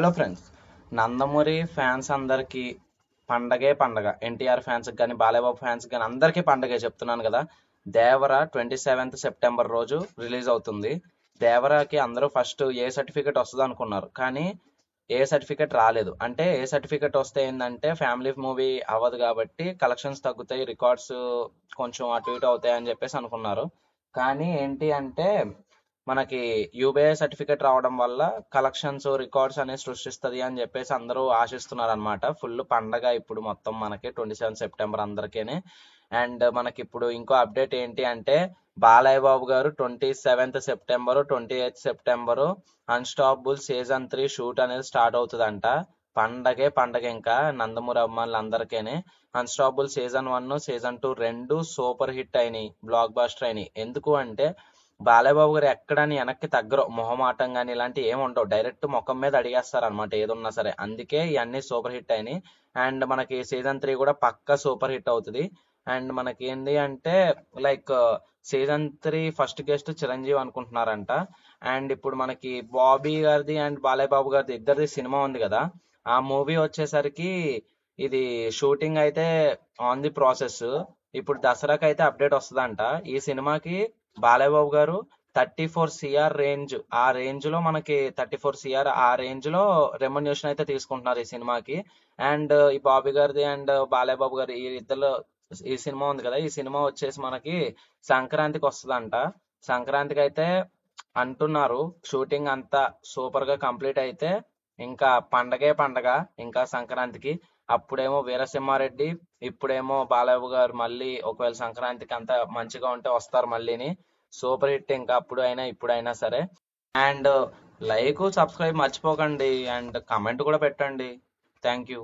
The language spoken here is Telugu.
హలో ఫ్రెండ్స్, నందమూరి ఫ్యాన్స్ అందరికీ పండగే పండగ. ఎన్టీఆర్ ఫ్యాన్స్ కానీ బాలయ్యబాబు ఫ్యాన్స్ కానీ అందరికీ పండగే చెప్తున్నాను కదా. దేవర 27th సెప్టెంబర్ రోజు రిలీజ్ అవుతుంది. దేవరాకి అందరూ ఫస్ట్ ఏ సర్టిఫికెట్ వస్తుంది అనుకున్నారు, కానీ ఏ సర్టిఫికెట్ రాలేదు. అంటే ఏ సర్టిఫికెట్ వస్తే ఏంటంటే ఫ్యామిలీ మూవీ అవ్వదు కాబట్టి కలెక్షన్స్ తగ్గుతాయి, రికార్డ్స్ కొంచెం అటు ఇటు అవుతాయి అని చెప్పేసి అనుకున్నారు. కానీ ఏంటి అంటే మనకి యూబీఐ సర్టిఫికేట్ రావడం వల్ల కలెక్షన్స్ రికార్డ్స్ అనేది సృష్టిస్తుంది అని చెప్పేసి అందరూ ఆశిస్తున్నారు అనమాట. ఫుల్ పండగ ఇప్పుడు మొత్తం మనకి 27 సెప్టెంబర్ అందరికీ. అండ్ మనకి ఇప్పుడు ఇంకో అప్డేట్ ఏంటి అంటే బాలయ్య బాబు గారు 27th September 28th September unstoppable season 3 shoot అనేది స్టార్ట్ అవుతుందంట. పండగే పండగ ఇంకా నందమూరి అభిమానులందరికీ. అన్స్టాపబుల్ సీజన్ 1 సీజన్ 2 రెండు సూపర్ హిట్ అయినాయి, బ్లాక్ బాస్టర్ అయినాయి. ఎందుకు అంటే బాలయ్యబాబు గారు ఎక్కడని వెనక్కి తగ్గరు, మొహమాటం కానీ ఇలాంటివి ఏమి ఉండవు, డైరెక్ట్ ముఖం మీద అడిగేస్తారు అనమాట ఏదున్నా సరే. అందుకే ఇవన్నీ సూపర్ హిట్ అయినాయి. అండ్ మనకి సీజన్ 3 కూడా పక్కా సూపర్ హిట్ అవుతుంది. అండ్ మనకి ఏంటి అంటే like season 3 first guest Chiranjeevi అనుకుంటున్నారంట. అండ్ ఇప్పుడు మనకి బాబీ గారిది అండ్ బాలయ్య బాబు గారిది ఇద్దరిది సినిమా ఉంది కదా, ఆ మూవీ వచ్చేసరికి ఇది షూటింగ్ అయితే ఆన్ ది ప్రాసెస్. ఇప్పుడు దసరాకి అయితే అప్డేట్ వస్తుందంట. ఈ సినిమాకి బాలయ్య బాబు గారు 34 CR రేంజ్, ఆ రేంజ్ లో మనకి 34 CR ఆ రేంజ్ లో రెమ్యునరేషన్ అయితే తీసుకుంటున్నారు ఈ సినిమాకి. అండ్ ఈ బాబీ గారిది అండ్ బాలయ్య బాబు గారి ఈ ఇద్దరు ఈ సినిమా ఉంది కదా, ఈ సినిమా వచ్చేసి మనకి సంక్రాంతికి వస్తుందంట. సంక్రాంతికి అయితే అంటున్నారు. షూటింగ్ అంతా సూపర్ గా కంప్లీట్ అయితే ఇంకా పండగే పండగ ఇంకా సంక్రాంతికి. అప్పుడేమో వీరసింహారెడ్డి, ఇప్పుడేమో బాలయ్య గారు మళ్ళీ ఒకవేళ సంక్రాంతికి అంతా మంచిగా ఉంటే వస్తారు మళ్ళీని. సూపర్ హిట్ ఇంకా అప్పుడు అయినా ఇప్పుడైనా సరే. అండ్ లైక్ సబ్స్క్రైబ్ మర్చిపోకండి, అండ్ కమెంట్ కూడా పెట్టండి. Thank you.